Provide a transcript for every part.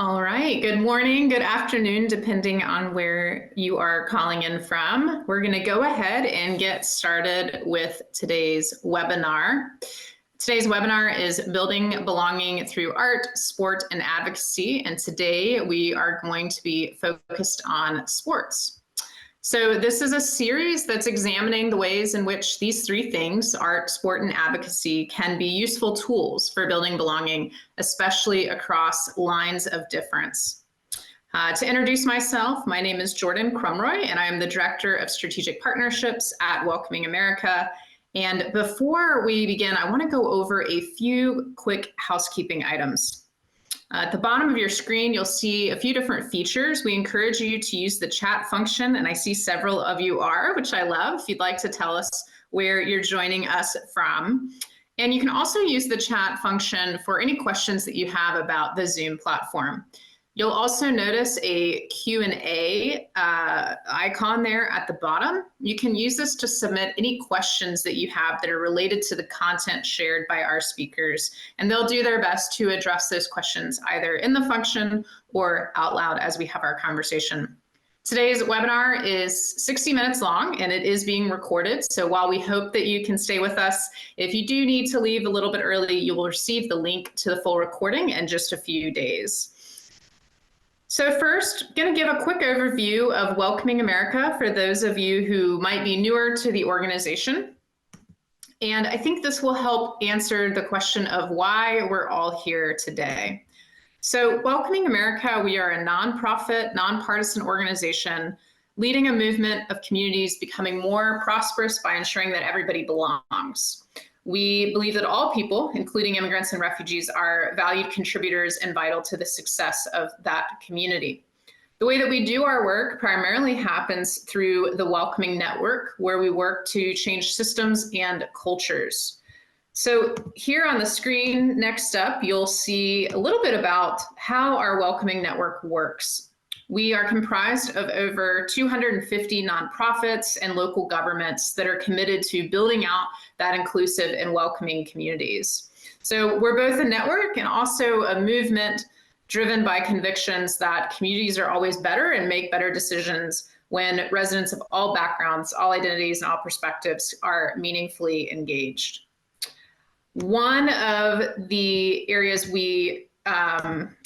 All right. Good morning, good afternoon, depending on where you are calling in from. We're going to go ahead and get started with today's webinar. Today's webinar is Building Belonging Through Art, Sport, and Advocacy. And today we are going to be focused on sports. So this is a series that's examining the ways in which these three things, art, sport, and advocacy, can be useful tools for building belonging, especially across lines of difference. To introduce myself, my name is Jordan Crumroy, and I am the Director of Strategic Partnerships at Welcoming America. And before we begin, I want to go over a few quick housekeeping items. At the bottom of your screen, you'll see a few different features. We encourage you to use the chat function, and I see several of you are, which I love. If you'd like to tell us where you're joining us from. And you can also use the chat function for any questions that you have about the Zoom platform. You'll also notice a Q&A icon there at the bottom. You can use this to submit any questions that you have that are related to the content shared by our speakers, and they'll do their best to address those questions either in the function or out loud as we have our conversation. Today's webinar is 60 minutes long, and it is being recorded. So while we hope that you can stay with us, if you do need to leave a little bit early, you will receive the link to the full recording in just a few days. So first, going to give a quick overview of Welcoming America for those of you who might be newer to the organization. And I think this will help answer the question of why we're all here today. So Welcoming America, we are a nonprofit, nonpartisan organization leading a movement of communities becoming more prosperous by ensuring that everybody belongs. We believe that all people, including immigrants and refugees, are valued contributors and vital to the success of that community. The way that we do our work primarily happens through the Welcoming Network, where we work to change systems and cultures. So here on the screen, next up, you'll see a little bit about how our Welcoming Network works. We are comprised of over 250 nonprofits and local governments that are committed to building out that inclusive and welcoming communities. So we're both a network and also a movement driven by convictions that communities are always better and make better decisions when residents of all backgrounds, all identities, and all perspectives are meaningfully engaged. One of the areas we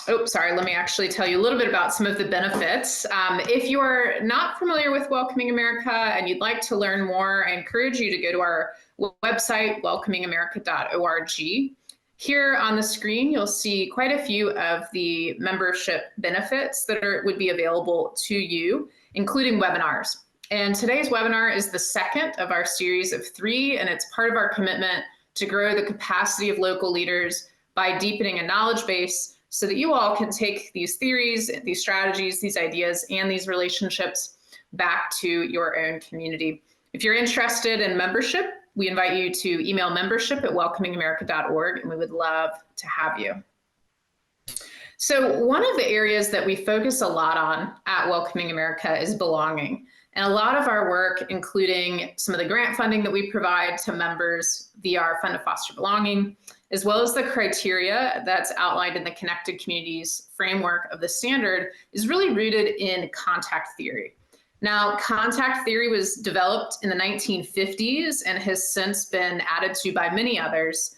let me actually tell you a little bit about some of the benefits. If you are not familiar with Welcoming America and you'd like to learn more, I encourage you to go to our website, welcomingamerica.org. Here on the screen, you'll see quite a few of the membership benefits that would be available to you, including webinars. And today's webinar is the second of our series of 3, and it's part of our commitment to grow the capacity of local leaders by deepening a knowledge base so that you all can take these theories, these strategies, these ideas, and these relationships back to your own community. If you're interested in membership, we invite you to email membership@welcomingamerica.org, and we would love to have you. So one of the areas that we focus a lot on at Welcoming America is belonging. And a lot of our work, including some of the grant funding that we provide to members via our Fund to Foster Belonging, as well as the criteria that's outlined in the Connected Communities framework of the standard, is really rooted in contact theory. Now, contact theory was developed in the 1950s and has since been added to by many others.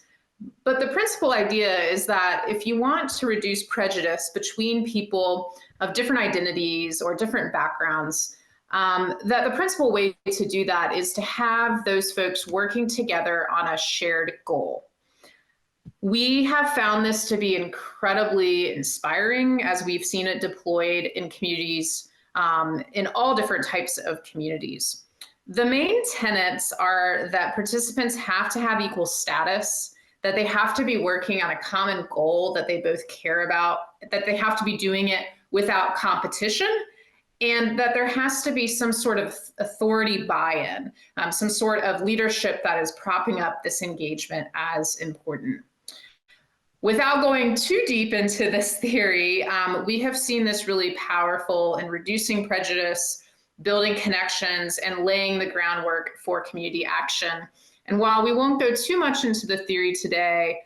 But the principal idea is that if you want to reduce prejudice between people of different identities or different backgrounds, that the principal way to do that is to have those folks working together on a shared goal. We have found this to be incredibly inspiring as we've seen it deployed in communities, in all different types of communities. The main tenets are that participants have to have equal status, that they have to be working on a common goal that they both care about, that they have to be doing it without competition, and that there has to be some sort of authority buy-in, some sort of leadership that is propping up this engagement as important. Without going too deep into this theory, we have seen this really powerful in reducing prejudice, building connections, and laying the groundwork for community action. And while we won't go too much into the theory today,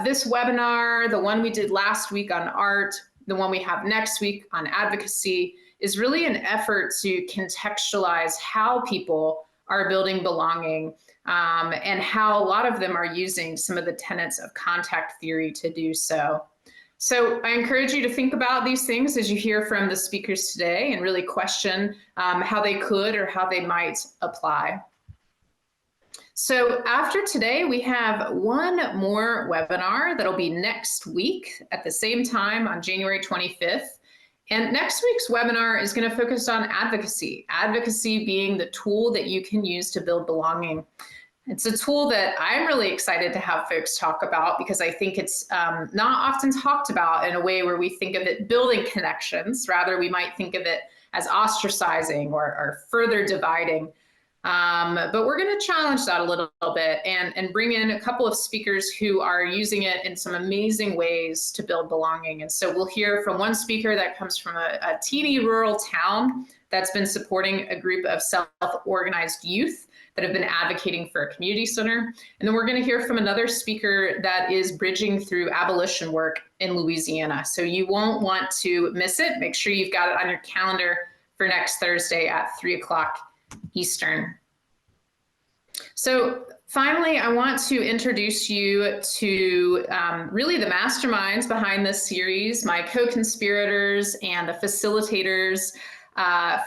this webinar, the one we did last week on art, the one we have next week on advocacy, is really an effort to contextualize how people are building belonging, and how a lot of them are using some of the tenets of contact theory to do so. So I encourage you to think about these things as you hear from the speakers today and really question how they could or how they might apply. So after today, we have one more webinar that'll be next week at the same time on January 25th. And next week's webinar is going to focus on advocacy, advocacy being the tool that you can use to build belonging. It's a tool that I'm really excited to have folks talk about because I think it's not often talked about in a way where we think of it building connections. Rather, we might think of it as ostracizing or further dividing. But we're going to challenge that a little bit and bring in a couple of speakers who are using it in some amazing ways to build belonging. And so we'll hear from one speaker that comes from a teeny rural town that's been supporting a group of self-organized youth that have been advocating for a community center. And then we're going to hear from another speaker that is bridging through abolition work in Louisiana. So you won't want to miss it. Make sure you've got it on your calendar for next Thursday at 3 o'clock Eastern. So finally, I want to introduce you to really the masterminds behind this series, my co-conspirators and the facilitators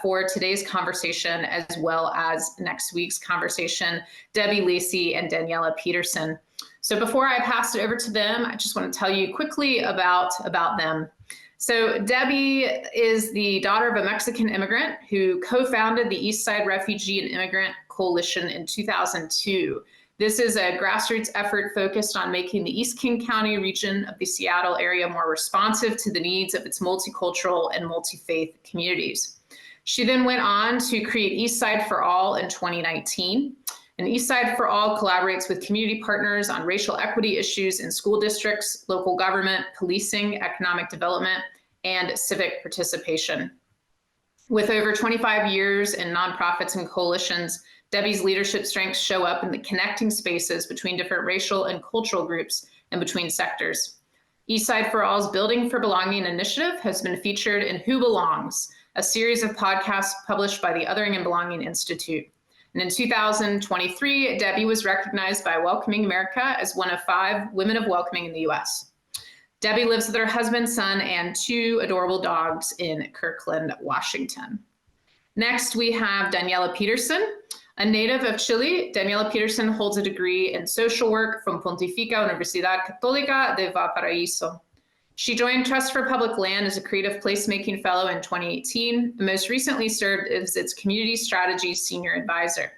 for today's conversation, as well as next week's conversation, Debbie Lacey and Daniela Peterson. So before I pass it over to them, I just want to tell you quickly about them. So Debbie is the daughter of a Mexican immigrant who co-founded the East Side Refugee and Immigrant Coalition in 2002. This is a grassroots effort focused on making the East King County region of the Seattle area more responsive to the needs of its multicultural and multi-faith communities. She then went on to create East Side for All in 2019. And East Side for All collaborates with community partners on racial equity issues in school districts, local government, policing, economic development, and civic participation. With over 25 years in nonprofits and coalitions, Debbie's leadership strengths show up in the connecting spaces between different racial and cultural groups and between sectors. East Side for All's Building for Belonging initiative has been featured in Who Belongs, a series of podcasts published by the Othering and Belonging Institute. And in 2023, Debbie was recognized by Welcoming America as one of 5 women of welcoming in the US. Debbie lives with her husband, son, and 2 adorable dogs in Kirkland, Washington. Next, we have Daniela Peterson. A native of Chile, Daniela Peterson holds a degree in social work from Pontificia Universidad Católica de Valparaíso. She joined Trust for Public Land as a creative placemaking fellow in 2018, and most recently served as its community strategy senior advisor.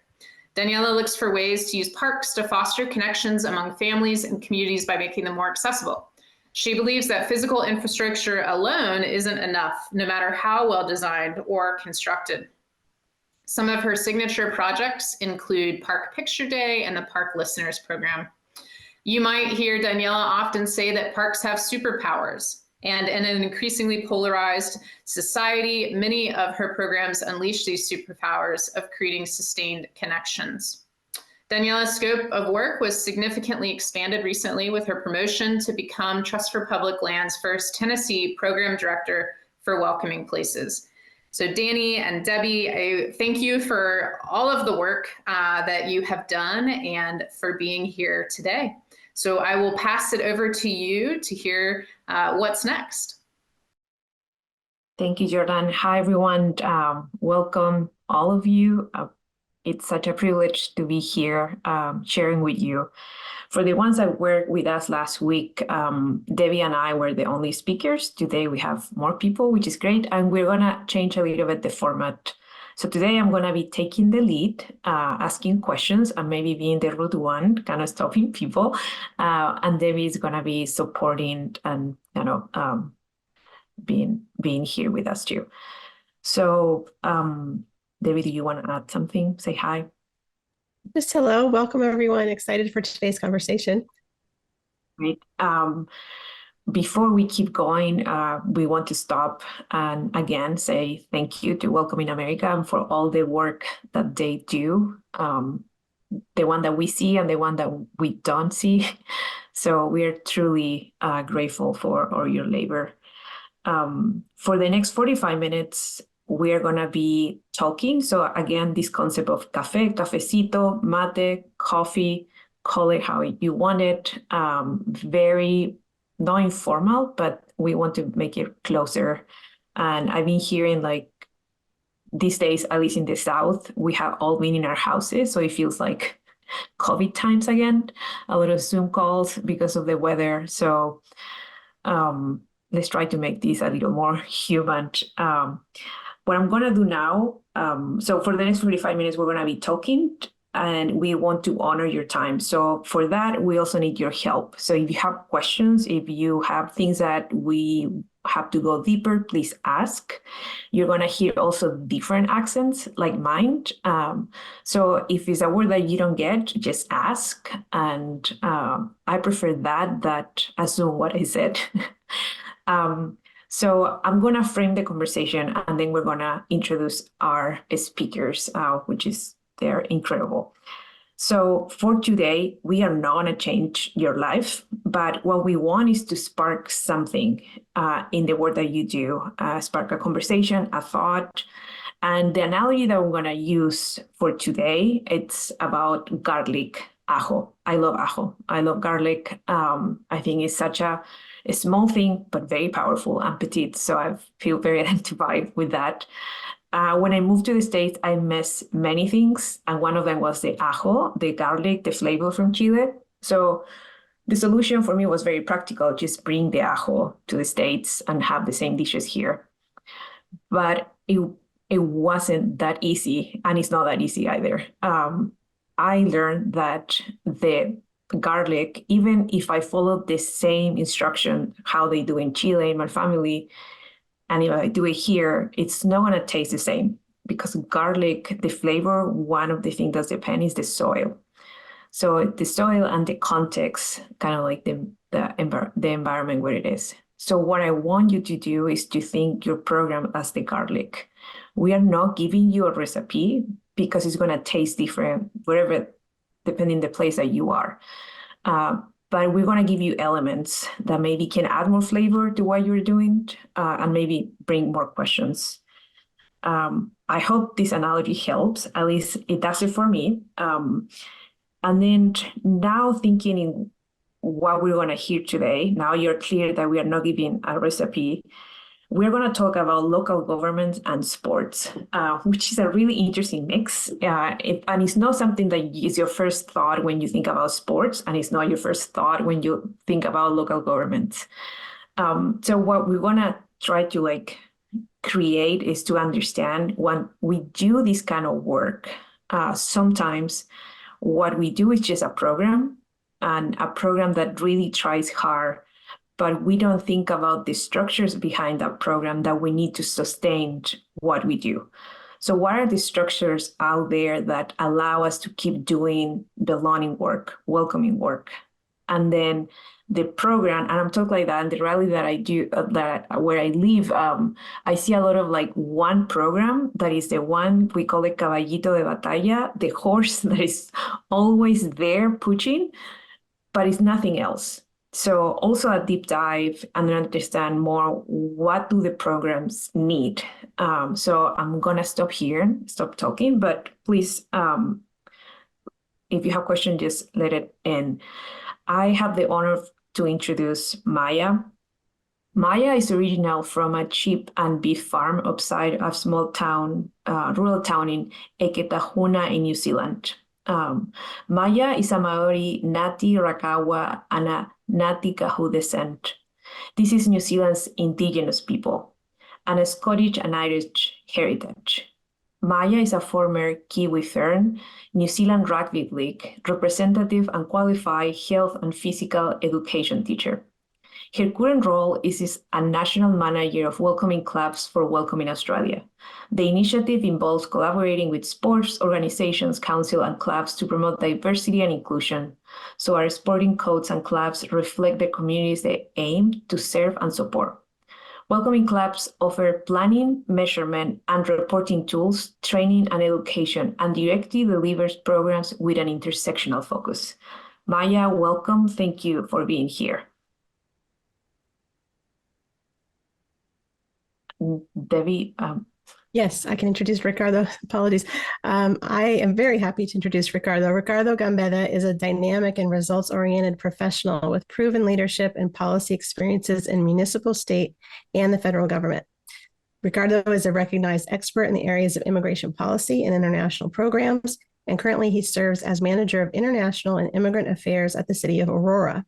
Daniela looks for ways to use parks to foster connections among families and communities by making them more accessible. She believes that physical infrastructure alone isn't enough, no matter how well designed or constructed. Some of her signature projects include Park Picture Day and the Park Listeners Program. You might hear Daniela often say that parks have superpowers, and in an increasingly polarized society, many of her programs unleash these superpowers of creating sustained connections. Daniela's scope of work was significantly expanded recently with her promotion to become Trust for Public Land's first Tennessee Program Director for Welcoming Places. So Danny and Debbie, I thank you for all of the work that you have done and for being here today. So I will pass it over to you to hear what's next. Thank you, Jordan. Hi, everyone. Welcome, all of you. It's such a privilege to be here sharing with you. For the ones that were with us last week, Debbie and I were the only speakers. Today we have more people, which is great, and we're going to change a little bit the format. So today I'm going to be taking the lead, asking questions, and maybe being the rude one, kind of stopping people. And Debbie is going to be supporting and being here with us too. So Debbie, do you want to add something? Say hi. Just hello, welcome everyone. Excited for today's conversation. Great. Before we keep going, we want to stop and again say thank you to Welcoming America and for all the work that they do, the one that we see and the one that we don't see. So we are truly grateful for all your labor. For the next 45 minutes, we're going to be talking. So again, this concept of café, cafecito, mate, coffee, call it how you want it. Very not informal, but we want to make it closer. And I've been hearing like these days, at least in the South, we have all been in our houses. So it feels like COVID times again, a lot of Zoom calls because of the weather. So let's try to make this a little more human. What I'm going to do now, so for the next 45 minutes, we're going to be talking and we want to honor your time. So for that, we also need your help. So if you have questions, if you have things that we have to go deeper, please ask. You're going to hear also different accents like mine. So if it's a word that you don't get, just ask. And I prefer that assume what I said. So I'm going to frame the conversation and then we're going to introduce our speakers, they're incredible. So for today, we are not going to change your life, but what we want is to spark something in the work that you do, spark a conversation, a thought. And the analogy that we're going to use for today, it's about garlic, ajo. I love ajo. I love garlic. I think it's such a small thing, but very powerful and petite. So I feel very identified with that. When I moved to the States, I missed many things. And one of them was the ajo, the garlic, the flavor from Chile. So the solution for me was very practical. Just bring the ajo to the States and have the same dishes here. But it wasn't that easy. And it's not that easy either. I learned that the garlic, even if I followed the same instruction, how they do in Chile, in my family, and if I do it here, it's not going to taste the same because garlic, the flavor, one of the things that depends is the soil. So the soil and the context, kind of like the environment where it is. So what I want you to do is to think your program as the garlic. We are not giving you a recipe because it's going to taste different wherever, depending the place that you are. But we're going to give you elements that maybe can add more flavor to what you're doing and maybe bring more questions. I hope this analogy helps. At least it does it for me. And then now thinking in what we're going to hear today, now you're clear that we are not giving a recipe. We're going to talk about local government and sports, which is a really interesting mix. And it's not something that is your first thought when you think about sports, and it's not your first thought when you think about local government. So what we want to try to create is to understand when we do this kind of work, sometimes what we do is just a program, and a program that really tries hard, but we don't think about the structures behind that program that we need to sustain what we do. So what are the structures out there that allow us to keep doing belonging work, welcoming work? And then the program, and I'm talking like that, and the rally that I do, where I live, I see a lot of one program that is the one we call it caballito de batalla, the horse that is always there pushing, but it's nothing else. So also a deep dive and understand more what do the programs need. So I'm going to stop here, stop talking, but please, if you have questions, just let it in. I have the honor to introduce Maya. Maya is original from a sheep and beef farm outside a small town, rural town in Eketahuna in New Zealand. Maya is a Maori, Ngati Rakawa, and a Ngati Kahu descent. This is New Zealand's indigenous people, and a Scottish and Irish heritage. Maya is a former Kiwi Fern, New Zealand Rugby League representative and qualified health and physical education teacher. Her current role is a national manager of welcoming clubs for Welcoming Australia. The initiative involves collaborating with sports organizations, council, and clubs to promote diversity and inclusion. So our sporting codes and clubs reflect the communities they aim to serve and support. Welcoming clubs offer planning, measurement, and reporting tools, training, and education, and directly delivers programs with an intersectional focus. Maya, welcome. Thank you for being here. Debbie, Yes, I can introduce Ricardo. Apologies. I am very happy to introduce Ricardo. Ricardo Gambetta is a dynamic and results-oriented professional with proven leadership and policy experiences in municipal, state, and the federal government. Ricardo is a recognized expert in the areas of immigration policy and international programs, and currently he serves as manager of international and immigrant affairs at the city of Aurora.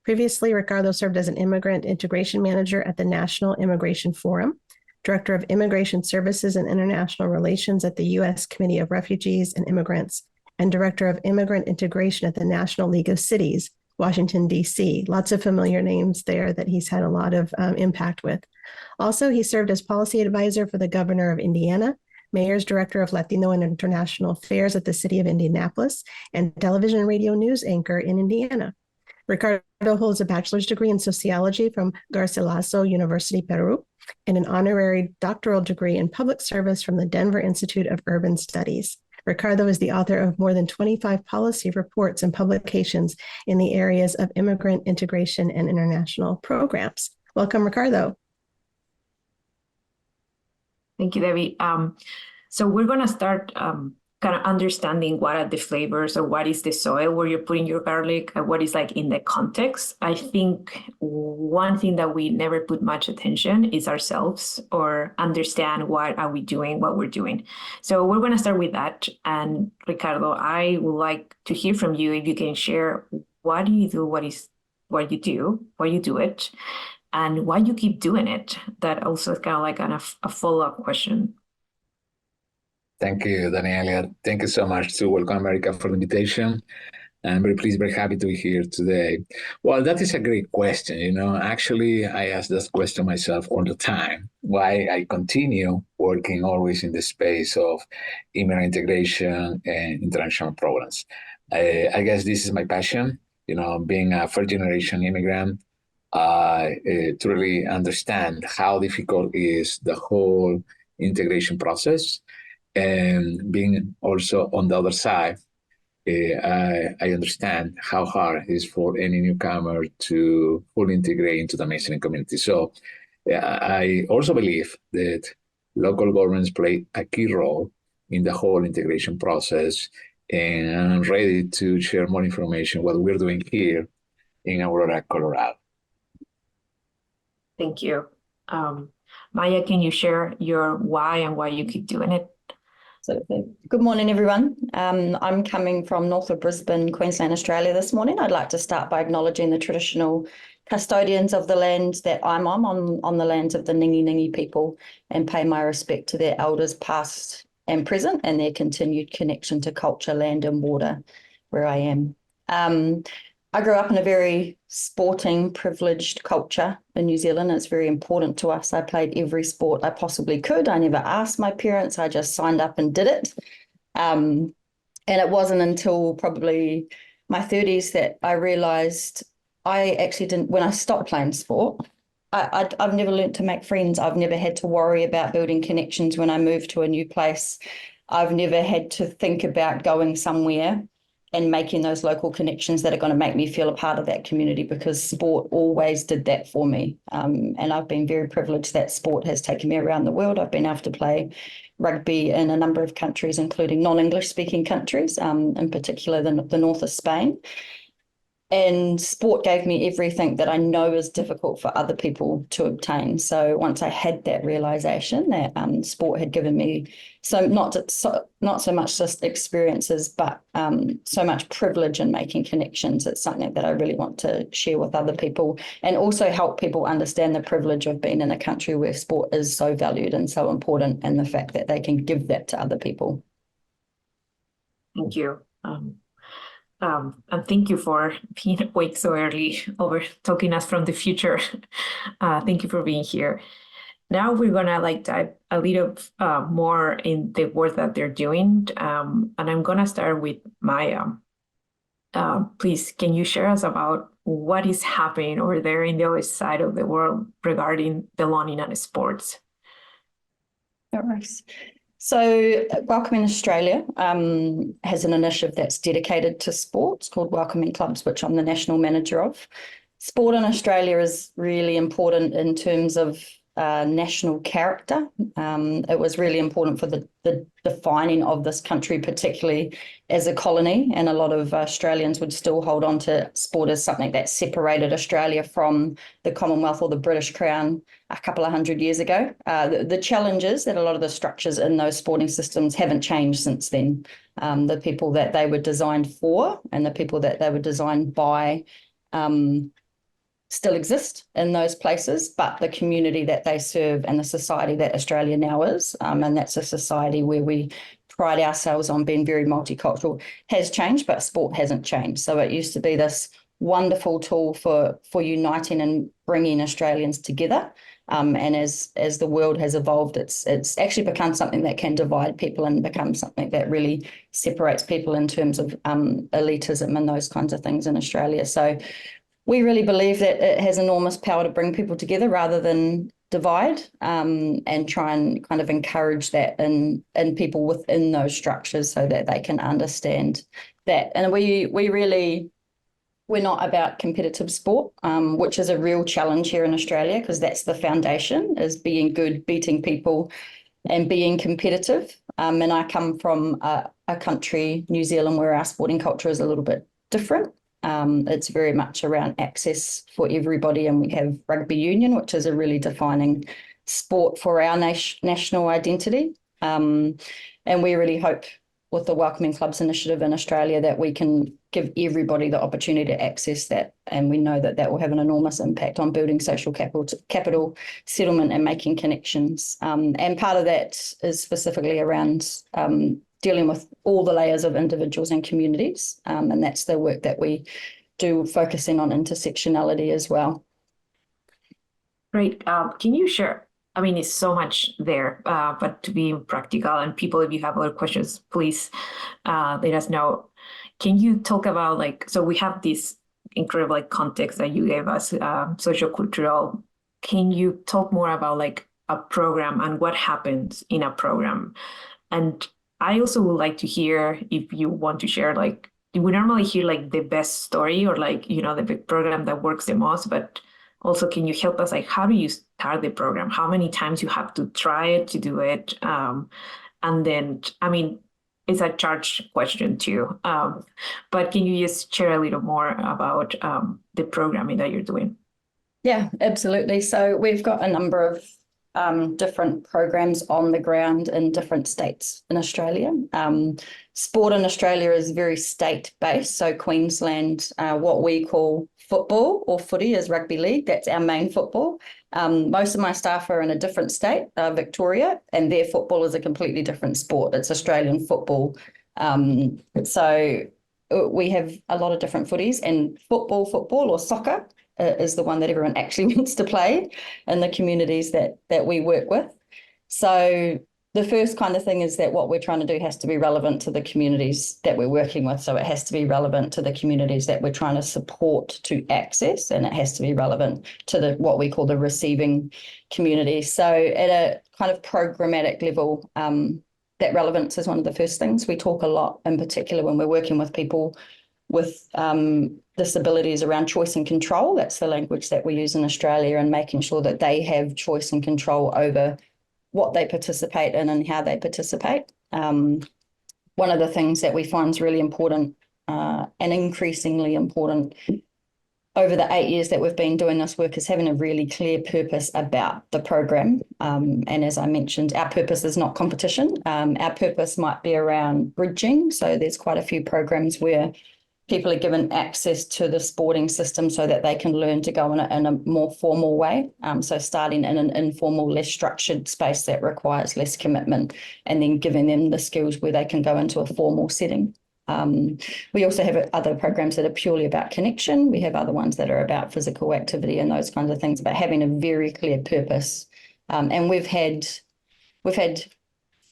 Previously, Ricardo served as an immigrant integration manager at the National Immigration Forum, Director of Immigration Services and International Relations at the U.S. Committee of Refugees and Immigrants, and Director of Immigrant Integration at the National League of Cities, Washington, D.C. Lots of familiar names there that he's had a lot of impact with. Also, he served as policy advisor for the governor of Indiana, mayor's director of Latino and International Affairs at the city of Indianapolis, and television and radio news anchor in Indiana. Ricardo holds a bachelor's degree in sociology from Garcilaso University, Peru, and an honorary doctoral degree in public service from the Denver Institute of Urban Studies. Ricardo is the author of more than 25 policy reports and publications in the areas of immigrant integration and international programs. Welcome, Ricardo. Thank you, Debbie. So we're going to start kind of understanding what are the flavors or what is the soil where you're putting your garlic and what is like in the context. I think one thing that we never put much attention is ourselves or understand what are we doing, what we're doing. So we're going to start with that. And Ricardo, I would like to hear from you if you can share what do you do, why you do it, and why you keep doing it. That also is kind of like a follow-up question. Thank you, Daniela. Thank you so much to Welcome America for the invitation. I'm very pleased, very happy to be here today. Well, that is a great question. You know, actually, I ask this question myself all the time, why I continue working always in the space of immigrant integration and international programs. I guess this is my passion, you know, being a first-generation immigrant, to really understand how difficult is the whole integration process. And being also on the other side, I understand how hard it is for any newcomer to fully integrate into the mainstream community. So I also believe that local governments play a key role in the whole integration process. And I'm ready to share more information what we're doing here in Aurora, Colorado. Thank you. Maya, can you share your why and why you keep doing it? So, good morning, everyone. I'm coming from north of Brisbane, Queensland, Australia this morning. I'd like to start by acknowledging the traditional custodians of the land that I'm on the lands of the Ningi people, and pay my respect to their elders past and present and their continued connection to culture, land and water where I am. I grew up in a very sporting, privileged culture in New Zealand. It's very important to us. I played every sport I possibly could. I never asked my parents. I just signed up and did it. And it wasn't until probably my 30s that I realized I actually didn't, when I stopped playing sport, I've never learned to make friends. I've never had to worry about building connections when I moved to a new place. I've never had to think about going somewhere and making those local connections that are going to make me feel a part of that community, because sport always did that for me. And I've been very privileged that sport has taken me around the world. I've been able to play rugby in a number of countries, including non-English speaking countries, in particular the north of Spain. And sport gave me everything that I know is difficult for other people to obtain. So once I had that realization that sport had given me not so much just experiences, but so much privilege in making connections, it's something that I really want to share with other people, and also help people understand the privilege of being in a country where sport is so valued and so important, and the fact that they can give that to other people. Thank you. And thank you for being awake so early over talking us from the future. Thank you for being here. Now we're gonna dive a little more in the work that they're doing. And I'm gonna start with Maya. Please, can you share us about what is happening over there in the other side of the world regarding belonging and sports? All right. So Welcoming Australia has an initiative that's dedicated to sports called Welcoming Clubs, which I'm the national manager of. Sport in Australia is really important in terms of national character. It was really important for the defining of this country, particularly as a colony, and a lot of Australians would still hold on to sport as something that separated Australia from the Commonwealth or the British Crown a couple of hundred years ago. The challenge is that a lot of the structures in those sporting systems haven't changed since then. The people that they were designed for and the people that they were designed by still exist in those places, but the community that they serve and the society that Australia now is, and that's a society where we pride ourselves on being very multicultural, has changed, but sport hasn't changed. So it used to be this wonderful tool for uniting and bringing Australians together. And as the world has evolved, it's actually become something that can divide people and become something that really separates people in terms of elitism and those kinds of things in Australia. So we really believe that it has enormous power to bring people together rather than divide, and try and kind of encourage that in people within those structures so that they can understand that. And we're not about competitive sport, which is a real challenge here in Australia, because that's the foundation, is being good, beating people and being competitive. And I come from a country, New Zealand, where our sporting culture is a little bit different. It's very much around access for everybody, and we have rugby union, which is a really defining sport for our national identity. And we really hope with the Welcoming Clubs initiative in Australia that we can give everybody the opportunity to access that. And we know that that will have an enormous impact on building social capital settlement and making connections. And part of that is specifically around dealing with all the layers of individuals and communities. And that's the work that we do, focusing on intersectionality as well. Great. Can you share? I mean, it's so much there, but to be practical, and people, if you have other questions, please let us know. Can you talk about, so we have this incredible context that you gave us, social cultural. Can you talk more about a program and what happens in a program? And I also would like to hear, if you want to share, we normally hear the best story or the big program that works the most, but also can you help us, how do you start the program? How many times you have to try it to do it? And then, I mean, it's a charged question too, but can you just share a little more about the programming that you're doing? Yeah, absolutely. So we've got a number of different programs on the ground in different states in Australia. Sport in Australia is very state-based. So Queensland, what we call football or footy is rugby league. That's our main football. Most of my staff are in a different state, Victoria, and their football is a completely different sport. It's Australian football. So we have a lot of different footies, and football or soccer is the one that everyone actually wants to play in the communities that we work with. So the first kind of thing is that what we're trying to do has to be relevant to the communities that we're working with. So it has to be relevant to the communities that we're trying to support to access, and it has to be relevant to what we call the receiving community. So at a kind of programmatic level, that relevance is one of the first things. We talk a lot, in particular when we're working with people with disabilities, around choice and control. That's the language that we use in Australia, and making sure that they have choice and control over what they participate in and how they participate. One of the things that we find is really important and increasingly important over the 8 years that we've been doing this work is having a really clear purpose about the program. And as I mentioned, our purpose is not competition. Our purpose might be around bridging. So there's quite a few programs where people are given access to the sporting system so that they can learn to go in a more formal way. So starting in an informal, less structured space that requires less commitment, and then giving them the skills where they can go into a formal setting. We also have other programs that are purely about connection. We have other ones that are about physical activity and those kinds of things, but having a very clear purpose. And we've had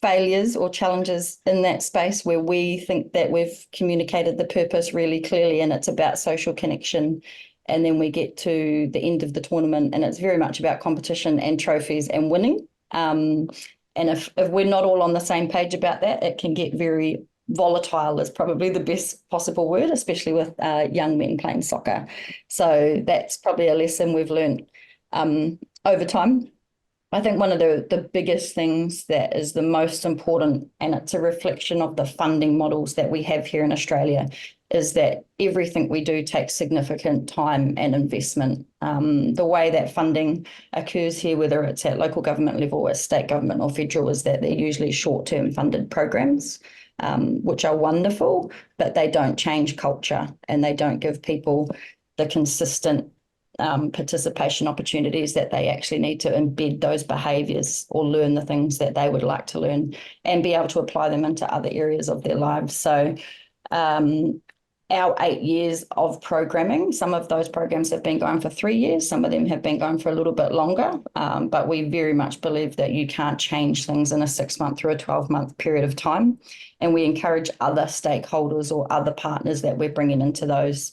failures or challenges in that space where we think that we've communicated the purpose really clearly and it's about social connection. And then we get to the end of the tournament and it's very much about competition and trophies and winning. And if we're not all on the same page about that, it can get very volatile, is probably the best possible word, especially with young men playing soccer. So that's probably a lesson we've learned over time. I think one of the biggest things that is the most important, and it's a reflection of the funding models that we have here in Australia, is that everything we do takes significant time and investment. The way that funding occurs here, whether it's at local government level or state government or federal, is that they're usually short-term funded programs, which are wonderful, but they don't change culture and they don't give people the consistent participation opportunities that they actually need to embed those behaviours or learn the things that they would like to learn and be able to apply them into other areas of their lives. So our 8 years of programming, some of those programs have been going for 3 years, some of them have been going for a little bit longer, but we very much believe that you can't change things in a 6-month or a 12-month period of time. And we encourage other stakeholders or other partners that we're bringing into those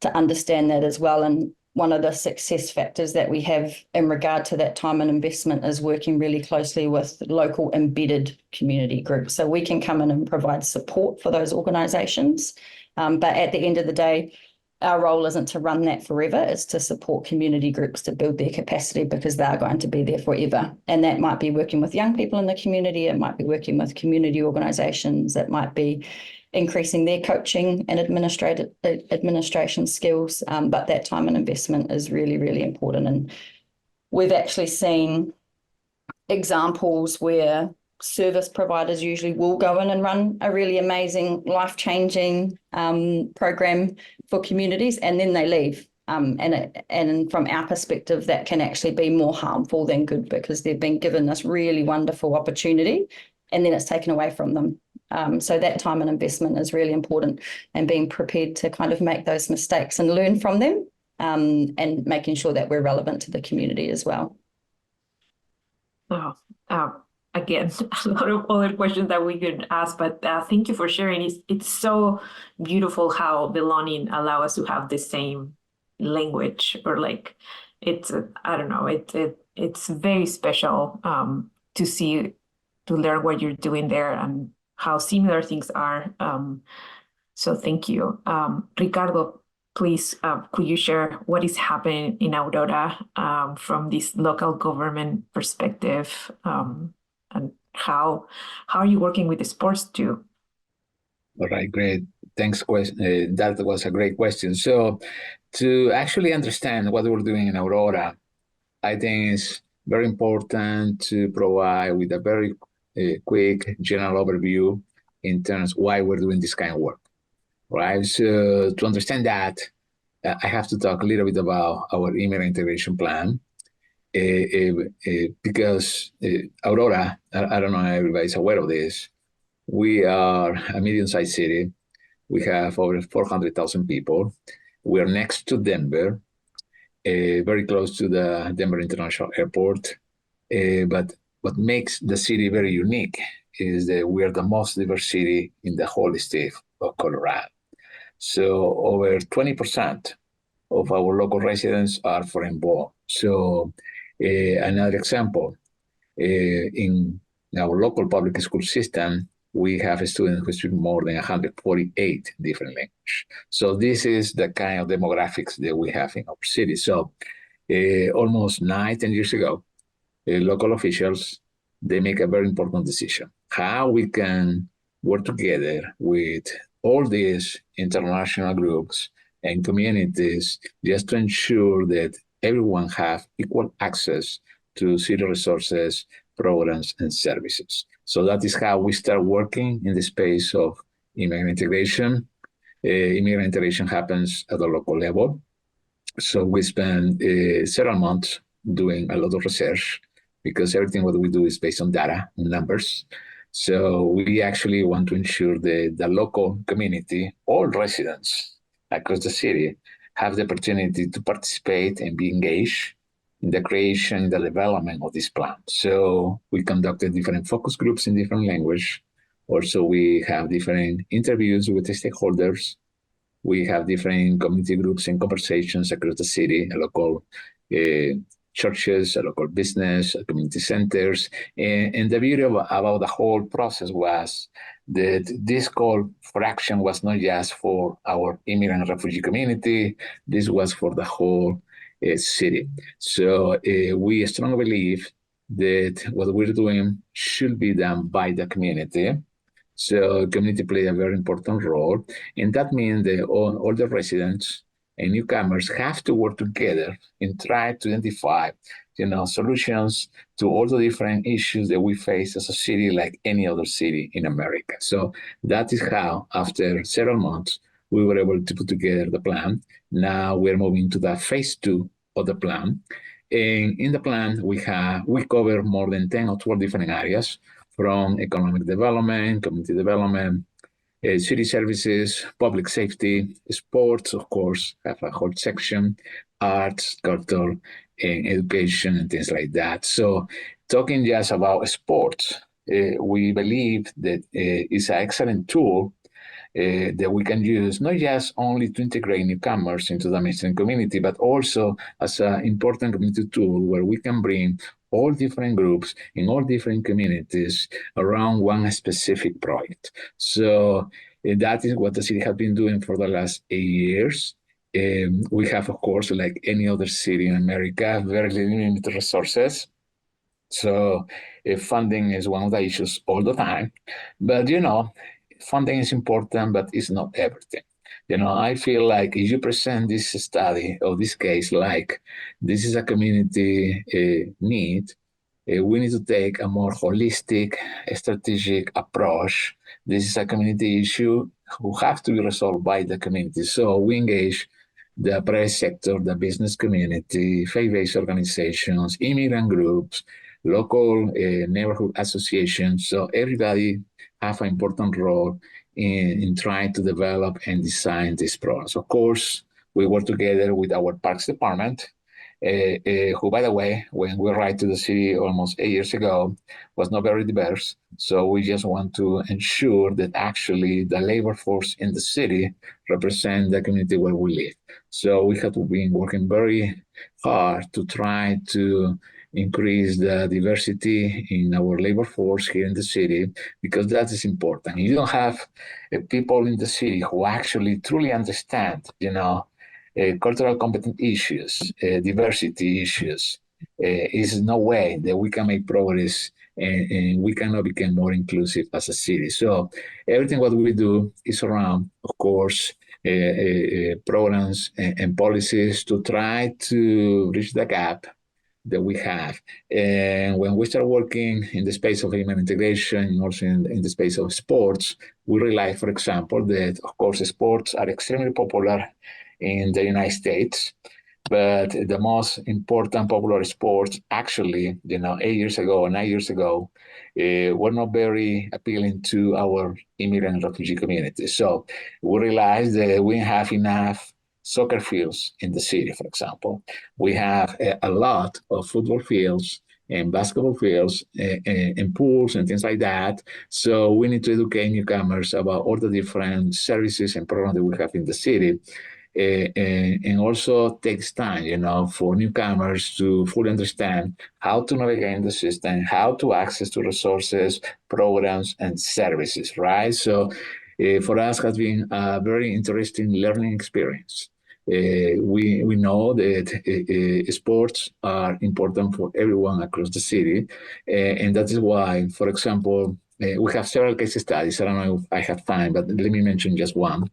to understand that as well. And one of the success factors that we have in regard to that time and investment is working really closely with local embedded community groups. So we can come in and provide support for those organisations. But at the end of the day, our role isn't to run that forever. It's to support community groups to build their capacity because they're going to be there forever. And that might be working with young people in the community. It might be working with community organisations. It might be increasing their coaching and administration skills. But that time and investment is really, really important. And we've actually seen examples where service providers usually will go in and run a really amazing, life-changing program for communities, and then they leave. And from our perspective, that can actually be more harmful than good because they've been given this really wonderful opportunity and then it's taken away from them. So that time and investment is really important, and being prepared to kind of make those mistakes and learn from them, and making sure that we're relevant to the community as well. Oh, again, a lot of other questions that we could ask, but thank you for sharing. It's so beautiful how belonging allows us to have the same language, or like it's I don't know, it's very special to see, to learn what you're doing there and how similar things are. So thank you. Ricardo, please, could you share what is happening in Aurora from this local government perspective, and how are you working with the sports too? All right, great. Thanks. That was a great question. So to actually understand what we're doing in Aurora, I think it's very important to provide with a very quick general overview in terms of why we're doing this kind of work, right? So to understand that, I have to talk a little bit about our immigrant integration plan, because Aurora, I don't know if everybody's aware of this, we are a medium-sized city. We have over 400,000 people. We are next to Denver, very close to the Denver International Airport. But what makes the city very unique is that we are the most diverse city in the whole state of Colorado. So over 20% of our local residents are foreign-born. So another example, in our local public school system, we have students who speak more than 148 different languages. So this is the kind of demographics that we have in our city. So almost 10 years ago, local officials, they make a very important decision. How we can work together with all these international groups and communities just to ensure that everyone have equal access to city resources, programs, and services. So that is how we start working in the space of immigrant integration. Immigrant integration happens at the local level. So we spend several months doing a lot of research, because everything what we do is based on data and numbers. So we actually want to ensure that the local community, all residents across the city, have the opportunity to participate and be engaged in the creation, the development of this plan. So we conducted different focus groups in different language. Also, we have different interviews with the stakeholders. We have different community groups and conversations across the city, local churches, local business, community centers. And the beauty about the whole process was that this call for action was not just for our immigrant refugee community, this was for the whole city. So we strongly believe that what we're doing should be done by the community. So community play a very important role. And that means that all the residents and newcomers have to work together and try to identify, solutions to all the different issues that we face as a city, like any other city in America. So that is how, after several months, we were able to put together the plan. Now we're moving to the phase 2 of the plan. And in the plan, we cover more than 10 or 12 different areas, from economic development, community development, city services, public safety, sports, of course, have a whole section, arts, culture, and education, and things like that. So talking just about sports, we believe that it's an excellent tool that we can use, not just only to integrate newcomers into the mainstream community, but also as an important community tool where we can bring all different groups in all different communities around one specific project. So that is what the city has been doing for the last 8 years. We have, of course, like any other city in America, very limited resources. So funding is one of the issues all the time. But, funding is important, but it's not everything. I feel like if you present this study or this case like this is a community need, we need to take a more holistic, strategic approach. This is a community issue who have to be resolved by the community. So we engage the private sector, the business community, faith-based organizations, immigrant groups, local neighborhood associations. So everybody have an important role in trying to develop and design these programs. Of course, we work together with our Parks Department, who, by the way, when we arrived to the city almost 8 years ago, was not very diverse. So we just want to ensure that actually the labor force in the city represent the community where we live. So we have been working very hard to try to increase the diversity in our labor force here in the city, because that is important. You don't have people in the city who actually truly understand, cultural competent issues, diversity issues. Is no way that we can make progress and we cannot become more inclusive as a city. So everything what we do is around, of course, programs and policies to try to bridge the gap that we have. And when we start working in the space of human integration and also in the space of sports, we realize, for example, that, of course, sports are extremely popular in the United States, but the most important popular sports actually, 8 years ago or 9 years ago, were not very appealing to our immigrant and refugee community. So we realized that we have enough soccer fields in the city, for example. We have a lot of football fields and basketball fields and pools and things like that. So we need to educate newcomers about all the different services and programs that we have in the city. And also takes time, for newcomers to fully understand how to navigate in the system, how to access to resources, programs, and services, right? So for us, has been a very interesting learning experience. We know that sports are important for everyone across the city, and that is why, for example, we have several case studies. I don't know if I have time, but let me mention just one.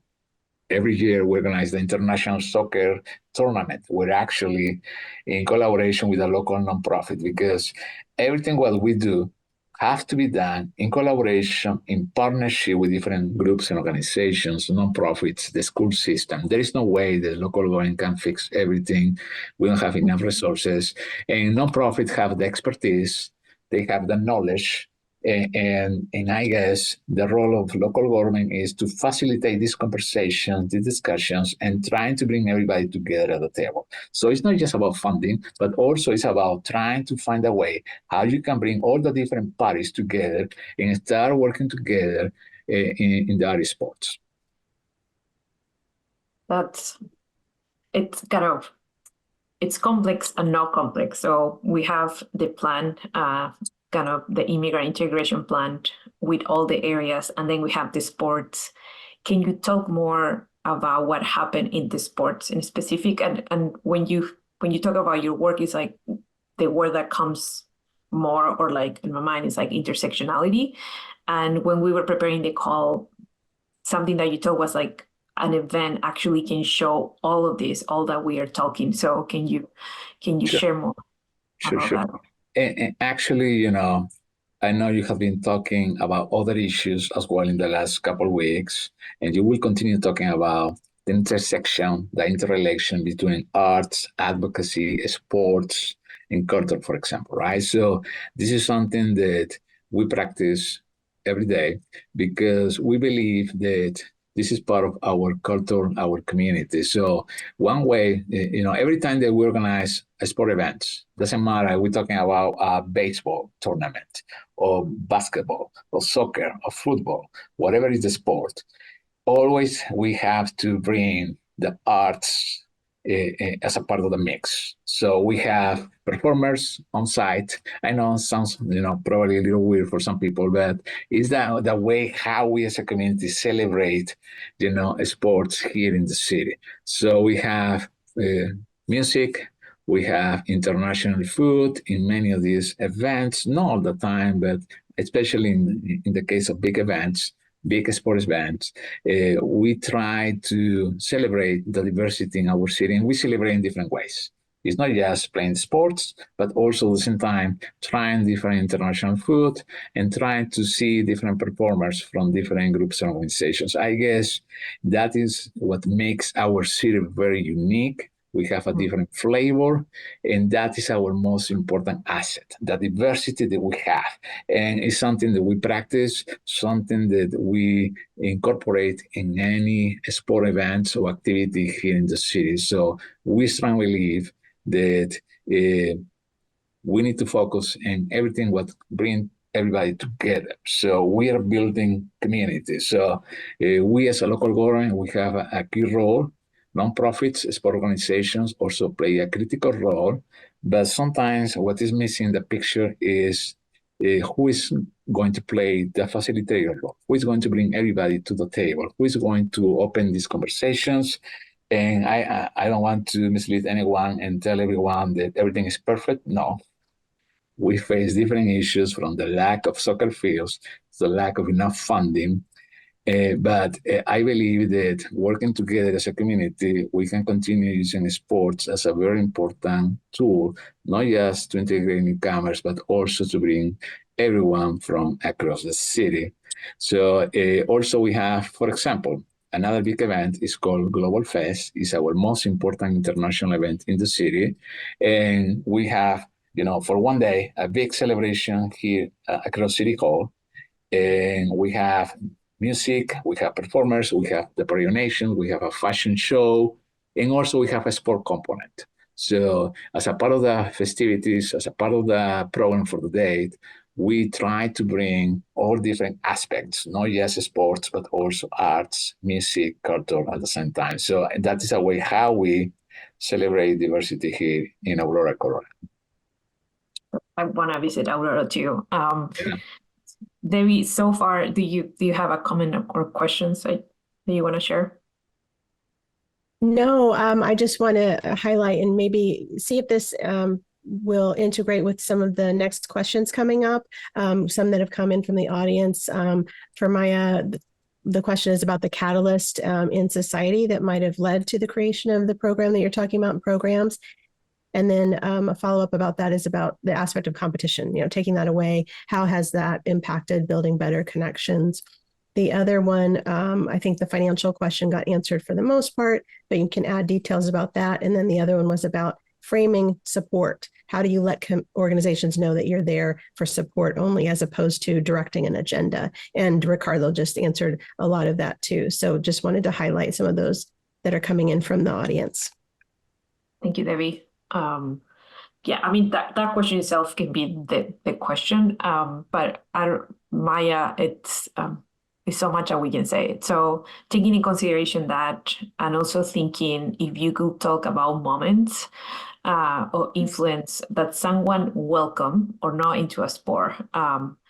Every year we organize the International Soccer Tournament. We're actually in collaboration with a local nonprofit, because everything what we do have to be done in collaboration, in partnership with different groups and organizations, nonprofits, the school system. There is no way the local government can fix everything. We don't have enough resources. And nonprofits have the expertise, they have the knowledge, and I guess the role of local government is to facilitate these conversations, these discussions, and trying to bring everybody together at the table. So it's not just about funding, but also it's about trying to find a way how you can bring all the different parties together and start working together in the art of sports. It's complex and not complex. So we have the plan, kind of the immigrant integration plan with all the areas, and then we have the sports. Can you talk more about what happened in the sports in specific? And when you talk about your work, it's like the word that comes more, or like in my mind, is like intersectionality. And when we were preparing the call, something that you told was like an event actually can show all of this, all that we are talking. So can you Sure. share more Sure, about sure. that? And actually, I know you have been talking about other issues as well in the last couple of weeks, and you will continue talking about the intersection, the interrelation between arts, advocacy, sports, and culture, for example, right? So this is something that we practice every day because we believe that this is part of our culture, our community. So one way, every time that we organize a sport events, doesn't matter, we're talking about a baseball tournament or basketball or soccer or football, whatever is the sport, always we have to bring the arts as a part of the mix. So we have performers on site. I know it sounds, probably a little weird for some people, but is that the way how we as a community celebrate, sports here in the city. So we have music, we have international food in many of these events, not all the time, but especially in the case of big events, big sports events, we try to celebrate the diversity in our city, and we celebrate in different ways. It's not just playing sports, but also at the same time trying different international food and trying to see different performers from different groups and organizations. I guess that is what makes our city very unique. We have a different flavor, and that is our most important asset, the diversity that we have. And it's something that we practice, something that we incorporate in any sport events or activity here in the city. So we strongly believe that we need to focus on everything what brings everybody together. So we are building communities. So we as a local government, we have a key role. Nonprofits, sport organizations also play a critical role, but sometimes what is missing in the picture is who is going to play the facilitator role, who is going to bring everybody to the table, who is going to open these conversations. And I don't want to mislead anyone and tell everyone that everything is perfect. No, we face different issues, from the lack of soccer fields to the lack of enough funding. But I believe that working together as a community, we can continue using sports as a very important tool, not just to integrate newcomers, but also to bring everyone from across the city. So also we have, for example, another big event is called Global Fest. It's our most important international event in the city. And we have, for one day, a big celebration here across City Hall. And we have music, we have performers, we have the parade, we have a fashion show, and also we have a sport component. So as a part of the festivities, as a part of the program for the day, we try to bring all different aspects, not just sports, but also arts, music, culture at the same time. So that is a way how we celebrate diversity here in Aurora, Colorado. I want to visit Aurora too. Yeah. Debbie, so far, do you have a comment or questions that you want to share? No, I just want to highlight and maybe see if this will integrate with some of the next questions coming up, some that have come in from the audience. For Maya, the question is about the catalyst in society that might have led to the creation of the program that you're talking about, programs. And then a follow-up about that is about the aspect of competition, taking that away. How has that impacted building better connections? The other one, I think the financial question got answered for the most part, but you can add details about that. And then the other one was about framing support. How do you let organizations know that you're there for support only, as opposed to directing an agenda? And Ricardo just answered a lot of that too. So just wanted to highlight some of those that are coming in from the audience. Thank you, Debbie. Yeah, I mean, that question itself can be the question, but Maya, it's so much that we can say. So taking in consideration that, and also thinking if you could talk about moments or influence that someone welcome or not into a sport.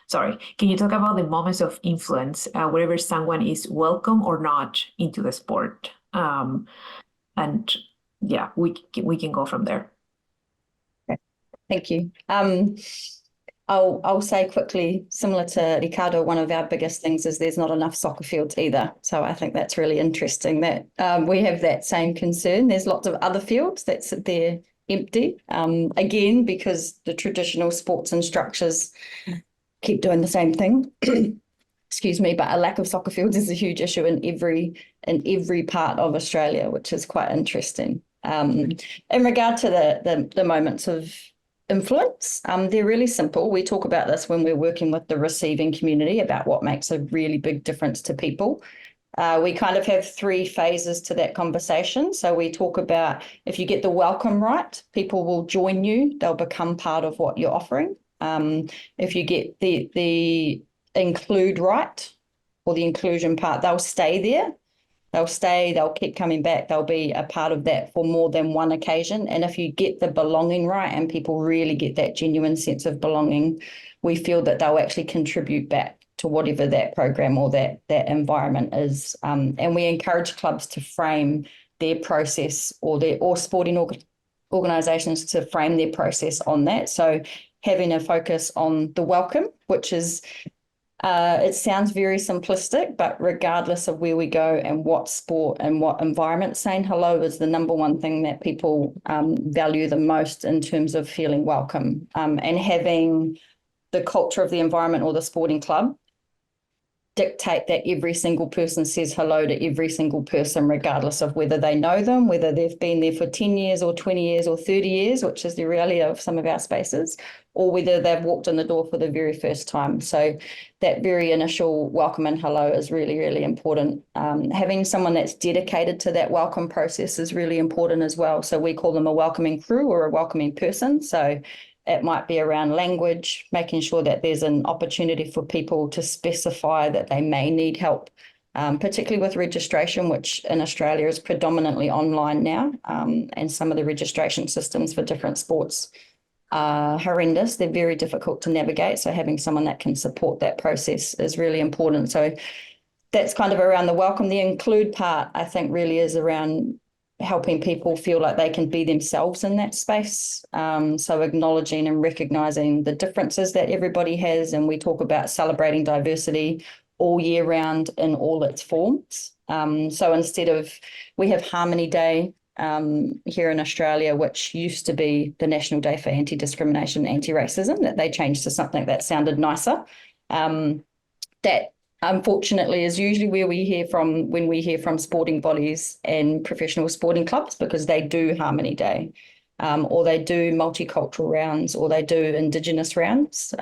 Sorry, can you talk about the moments of influence wherever someone is welcome or not into the sport? And yeah, we can go from there. Okay. Thank you. I'll say quickly, similar to Ricardo, one of our biggest things is there's not enough soccer fields either. So I think that's really interesting that we have that same concern. There's lots of other fields that sit there empty, again, because the traditional sports and structures keep doing the same thing. Excuse me, but a lack of soccer fields is a huge issue in every part of Australia, which is quite interesting. In regard to the moments of influence, they're really simple. We talk about this when we're working with the receiving community about what makes a really big difference to people. We kind of have 3 phases to that conversation. So we talk about if you get the welcome right, people will join you. They'll become part of what you're offering. If you get the include right, or the inclusion part, they'll stay there. They'll keep coming back. They'll be a part of that for more than one occasion. And if you get the belonging right and people really get that genuine sense of belonging, we feel that they'll actually contribute back to whatever that program or that environment is. And we encourage clubs to frame their process or sporting organisations to frame their process on that. So having a focus on the welcome, which is it sounds very simplistic, but regardless of where we go and what sport and what environment, saying hello is the number one thing that people value the most in terms of feeling welcome, and having the culture of the environment or the sporting club dictate that every single person says hello to every single person, regardless of whether they know them, whether they've been there for 10 years or 20 years or 30 years, which is the reality of some of our spaces, or whether they've walked in the door for the very first time. So that very initial welcome and hello is really, really important. Having someone that's dedicated to that welcome process is really important as well. So we call them a welcoming crew or a welcoming person. So it might be around language, making sure that there's an opportunity for people to specify that they may need help, particularly with registration, which in Australia is predominantly online now. And some of the registration systems for different sports are horrendous. They're very difficult to navigate. So having someone that can support that process is really important. So that's kind of around the welcome. The include part, I think, really is around helping people feel like they can be themselves in that space. So acknowledging and recognizing the differences that everybody has. And we talk about celebrating diversity all year round in all its forms. So instead of, we have Harmony Day here in Australia, which used to be the National Day for Anti-Discrimination and Anti-Racism, that they changed to something that sounded nicer. That unfortunately is usually where we hear from when we hear from sporting bodies and professional sporting clubs, because they do Harmony Day, or they do multicultural rounds, or they do Indigenous rounds,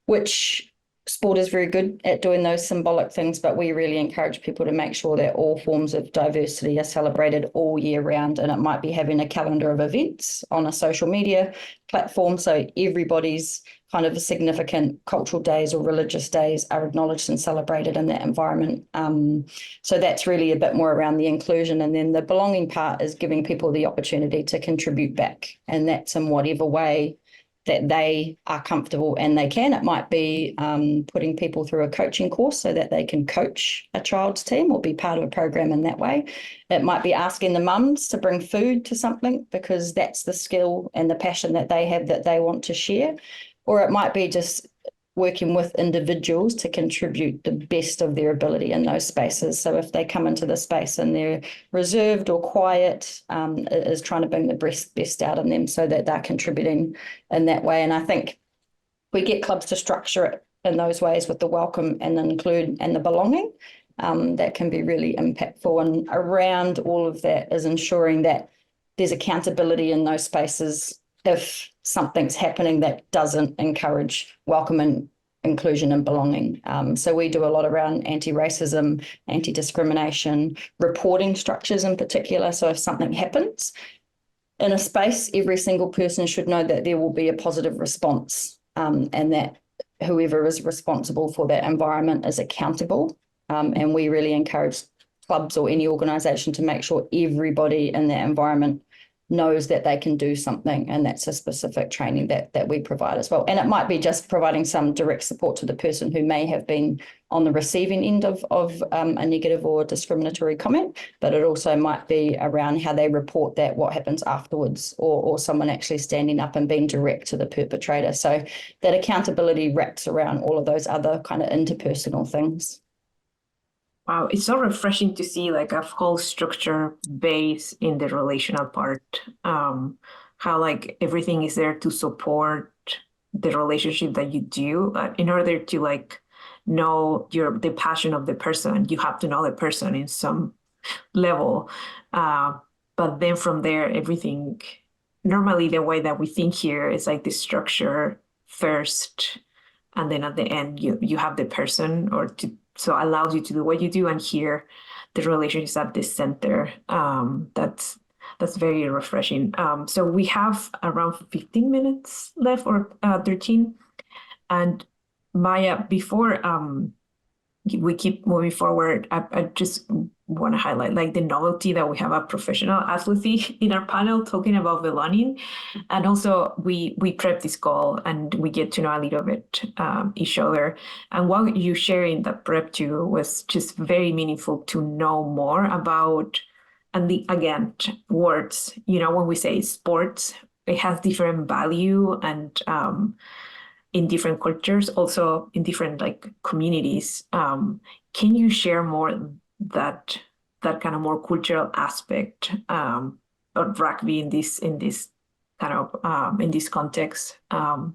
which sport is very good at doing those symbolic things, but we really encourage people to make sure that all forms of diversity are celebrated all year round. And it might be having a calendar of events on a social media platform, so everybody's kind of significant cultural days or religious days are acknowledged and celebrated in that environment. So that's really a bit more around the inclusion. And then the belonging part is giving people the opportunity to contribute back. And that's in whatever way that they are comfortable and they can. It might be putting people through a coaching course so that they can coach a child's team or be part of a program in that way. It might be asking the mums to bring food to something because that's the skill and the passion that they have that they want to share. Or it might be just working with individuals to contribute the best of their ability in those spaces. So if they come into the space and they're reserved or quiet, it is trying to bring the best out of them so that they're contributing in that way. And I think we get clubs to structure it in those ways with the welcome and the include and the belonging. That can be really impactful. And around all of that is ensuring that there's accountability in those spaces if something's happening that doesn't encourage welcome and inclusion and belonging. So we do a lot around anti-racism, anti-discrimination, reporting structures in particular. So if something happens in a space, every single person should know that there will be a positive response, and that whoever is responsible for that environment is accountable. And we really encourage clubs or any organisation to make sure everybody in that environment knows that they can do something, and that's a specific training that we provide as well. And it might be just providing some direct support to the person who may have been on the receiving end of a negative or discriminatory comment, but it also might be around how they report that, what happens afterwards, or someone actually standing up and being direct to the perpetrator. So that accountability wraps around all of those other kind of interpersonal things. Wow, it's so refreshing to see like a whole structure base in the relational part. How like everything is there to support the relationship that you do. In order to like know the passion of the person, you have to know the person in some level. But then from there, everything, normally the way that we think here is like the structure first, and then at the end you have the person, so allows you to do what you do, and here the relationship is at the center. That's very refreshing. So we have around 15 minutes left, or 13. And Maya, before we keep moving forward, I just want to highlight like the novelty that we have a professional athlete in our panel talking about belonging. And also we prep this call and we get to know a little bit each other. And what you sharing that prep too was just very meaningful to know more about. And again, words, when we say sports, it has different value, and in different cultures, also in different like communities. Can you share more that kind of more cultural aspect of rugby in this kind of in this context, and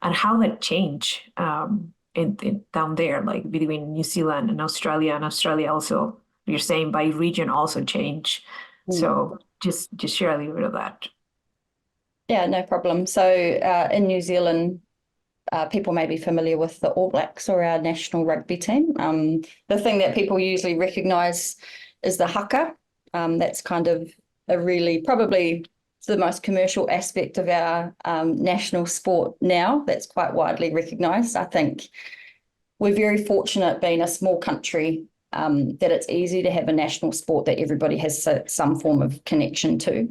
how that change down there, like between New Zealand and Australia also, you're saying by region also change. So just share a little bit of that. Yeah, no problem. So in New Zealand, people may be familiar with the All Blacks, or our national rugby team. The thing that people usually recognise is the haka. That's kind of a really, probably the most commercial aspect of our national sport now. That's quite widely recognised. I think we're very fortunate being a small country, that it's easy to have a national sport that everybody has some form of connection to.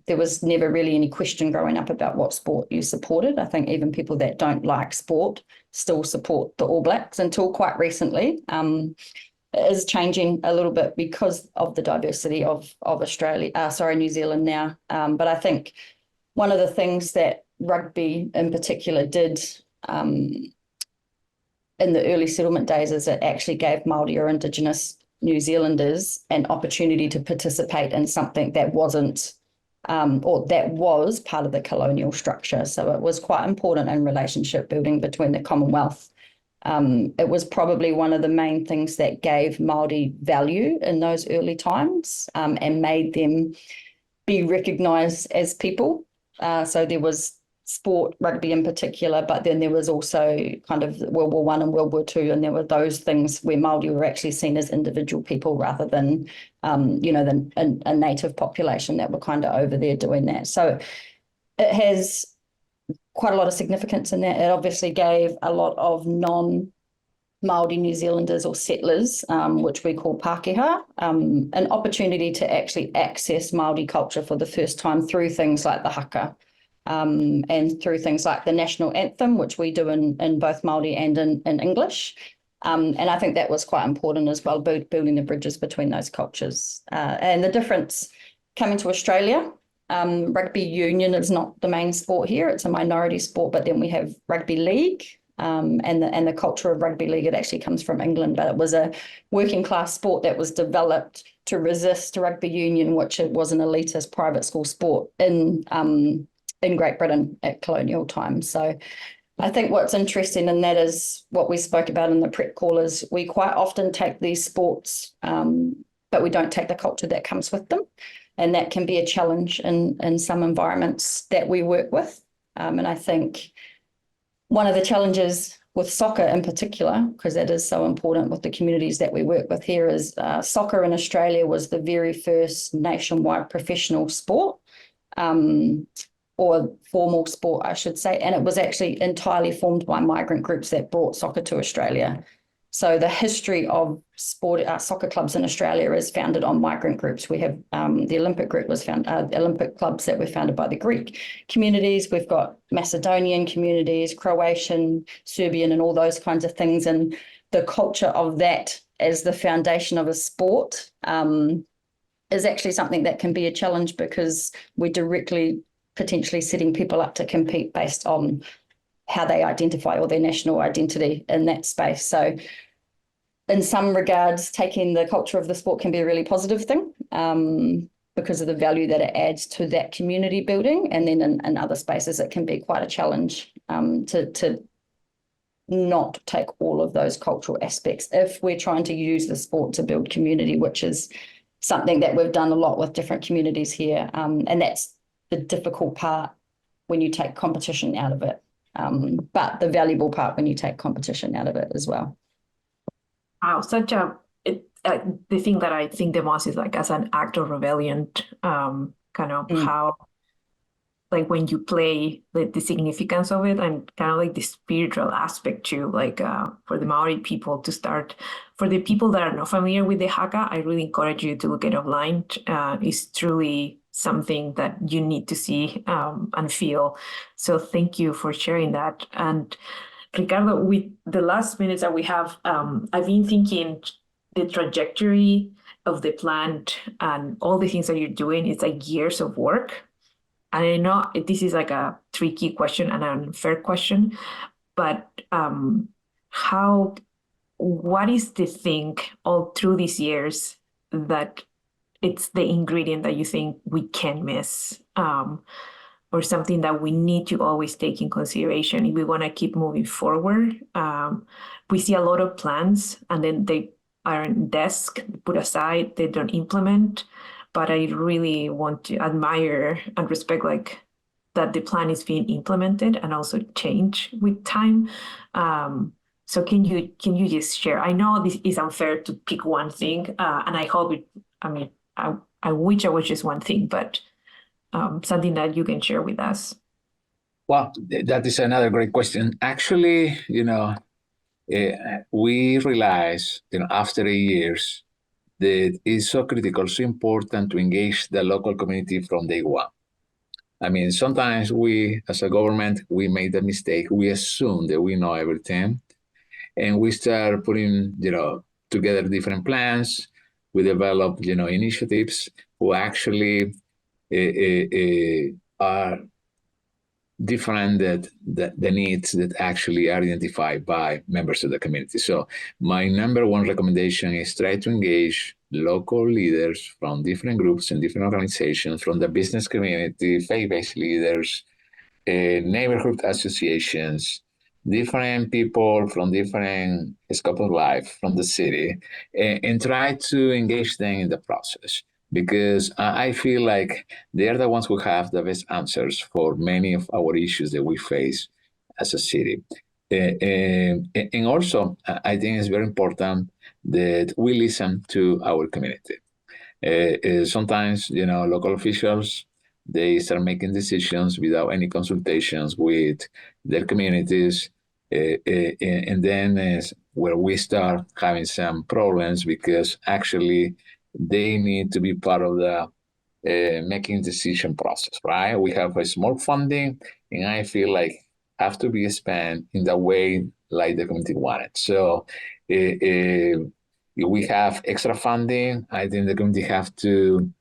There was never really any question growing up about what sport you supported. I think even people that don't like sport still support the All Blacks until quite recently. It is changing a little bit because of the diversity of New Zealand now. But I think one of the things that rugby in particular did in the early settlement days is it actually gave Māori or Indigenous New Zealanders an opportunity to participate in something that wasn't, or that was part of the colonial structure. So it was quite important in relationship building between the Commonwealth. It was probably one of the main things that gave Māori value in those early times, and made them be recognised as people. So there was sport, rugby in particular, but then there was also kind of World War I and World War II, and there were those things where Māori were actually seen as individual people rather than, a native population that were kind of over there doing that. So it has quite a lot of significance in that. It obviously gave a lot of non-Māori New Zealanders or settlers, which we call Pākehā, an opportunity to actually access Māori culture for the first time through things like the haka. And through things like the national anthem, which we do in both Māori and in English. And I think that was quite important as well, building the bridges between those cultures. And the difference coming to Australia, rugby union is not the main sport here. It's a minority sport, but then we have rugby league. And the culture of rugby league, it actually comes from England, but it was a working class sport that was developed to resist rugby union, which it was an elitist private school sport in Great Britain at colonial times. So I think what's interesting in that is what we spoke about in the prep call is we quite often take these sports, but we don't take the culture that comes with them. And that can be a challenge in some environments that we work with. And I think one of the challenges with soccer in particular, because that is so important with the communities that we work with here, is soccer in Australia was the very first nationwide professional sport. Or formal sport, I should say, and it was actually entirely formed by migrant groups that brought soccer to Australia. So the history of soccer clubs in Australia is founded on migrant groups. We have the Olympic group was Olympic clubs that were founded by the Greek communities. We've got Macedonian communities, Croatian, Serbian, and all those kinds of things. And the culture of that as the foundation of a sport is actually something that can be a challenge, because we're directly potentially setting people up to compete based on how they identify or their national identity in that space. So in some regards, taking the culture of the sport can be a really positive thing because of the value that it adds to that community building. And then in other spaces, it can be quite a challenge to not take all of those cultural aspects if we're trying to use the sport to build community, which is something that we've done a lot with different communities here. And that's the difficult part when you take competition out of it. But the valuable part when you take competition out of it as well. Wow, the thing that I think the most is like as an act of rebellion, kind of how, like when you play, like the significance of it, and kind of like the spiritual aspect too, like for the Maori people to start. For the people that are not familiar with the haka, I really encourage you to look it online. It's truly something that you need to see and feel. So thank you for sharing that. And Ricardo, with the last minutes that we have, I've been thinking the trajectory of the plant and all the things that you're doing, it's like years of work. And I know this is like a tricky question and an unfair question, but what is the thing all through these years that it's the ingredient that you think we can miss, or something that we need to always take in consideration if we want to keep moving forward? We see a lot of plans and then they are on desk, put aside, they don't implement. But I really want to admire and respect like that the plan is being implemented and also change with time. So can you just share? I know this is unfair to pick one thing, and I hope it. I mean, I wish I was just one thing, but something that you can share with us. Well, that is another great question. Actually, we realize, after years, that it's so critical, so important to engage the local community from day one. I mean, sometimes we, as a government, we made the mistake. We assume that we know everything, and we start putting, together different plans. We develop, initiatives who actually are different that the needs that actually are identified by members of the community. So my number one recommendation is try to engage local leaders from different groups and different organizations, from the business community, faith-based leaders, neighborhood associations, different people from different scope of life from the city, and try to engage them in the process. Because I feel like they're the ones who have the best answers for many of our issues that we face as a city. And also, I think it's very important that we listen to our community. Sometimes, local officials, they start making decisions without any consultations with their communities. And then is where we start having some problems, because actually they need to be part of the making decision process, right? We have a small funding, and I feel like have to be spent in the way like the community wanted. So if we have extra funding, I think the community have to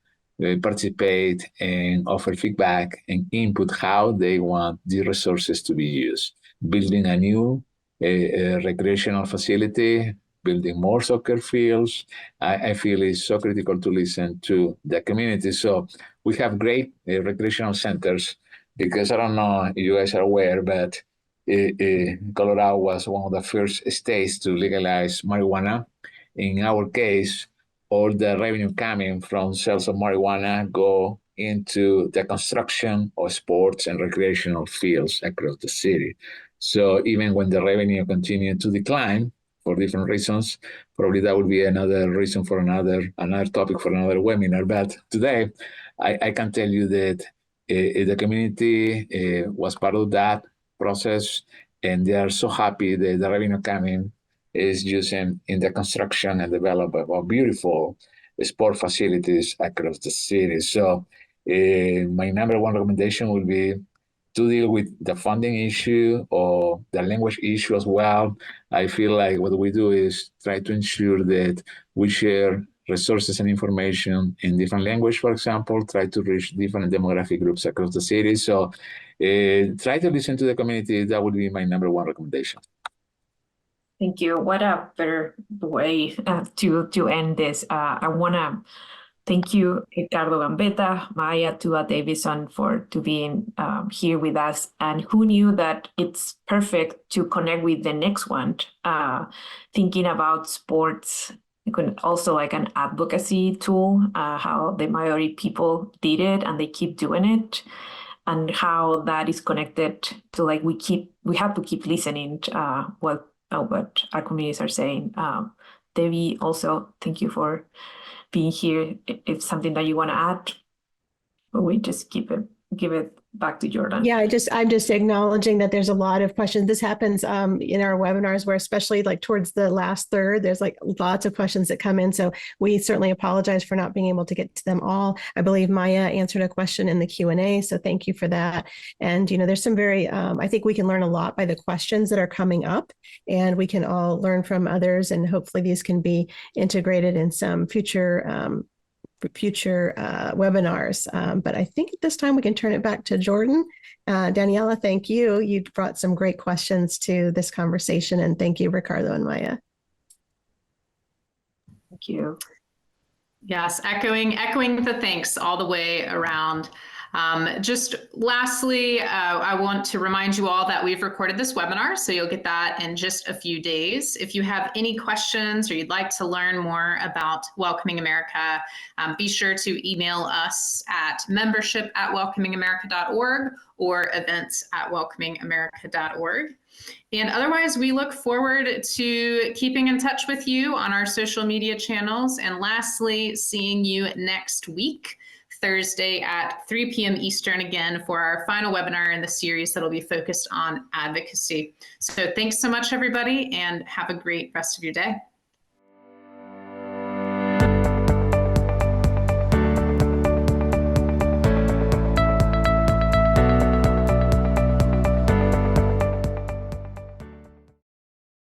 participate and offer feedback and input how they want the resources to be used. Building a new recreational facility, building more soccer fields, I feel is so critical to listen to the community. So we have great recreational centers, because I don't know if you guys are aware, but Colorado was one of the first states to legalize marijuana. In our case, all the revenue coming from sales of marijuana go into the construction of sports and recreational fields across the city. So even when the revenue continued to decline for different reasons, probably that would be another reason for another topic for another webinar. But today, I can tell you that the community was part of that process, and they are so happy that the revenue coming is using in the construction and development of beautiful sport facilities across the city. So my number one recommendation will be to deal with the funding issue or the language issue as well. I feel like what we do is try to ensure that we share resources and information in different language, for example, try to reach different demographic groups across the city. So try to listen to the community. That would be my number one recommendation. Thank you. What a better way to end this. I want to thank you, Ricardo Gambetta, Maya, Tua Davison, to being here with us. And who knew that it's perfect to connect with the next one, thinking about sports, also like an advocacy tool, how the majority people did it and they keep doing it, and how that is connected to like we have to keep listening to what our communities are saying. Debbie, also thank you for being here. If something that you want to add, or we just give it back to Jordan. Yeah, I'm just acknowledging that there's a lot of questions. This happens in our webinars where, especially like towards the last third, there's like lots of questions that come in. So we certainly apologize for not being able to get to them all. I believe Maya answered a question in the Q&A, so thank you for that. And there's some very, I think we can learn a lot by the questions that are coming up, and we can all learn from others, and hopefully these can be integrated in some future webinars. But I think at this time we can turn it back to Jordan. Daniela, thank you. You brought some great questions to this conversation, and thank you, Ricardo and Maya. Thank you. Yes, echoing the thanks all the way around. Just lastly, I want to remind you all that we've recorded this webinar, so you'll get that in just a few days. If you have any questions or you'd like to learn more about Welcoming America, be sure to email us at membership@welcomingamerica.org or events@welcomingamerica.org. And otherwise, we look forward to keeping in touch with you on our social media channels. And lastly, seeing you next week, Thursday at 3 p.m. Eastern again for our final webinar in the series that'll be focused on advocacy. So thanks so much, everybody, and have a great rest of your day.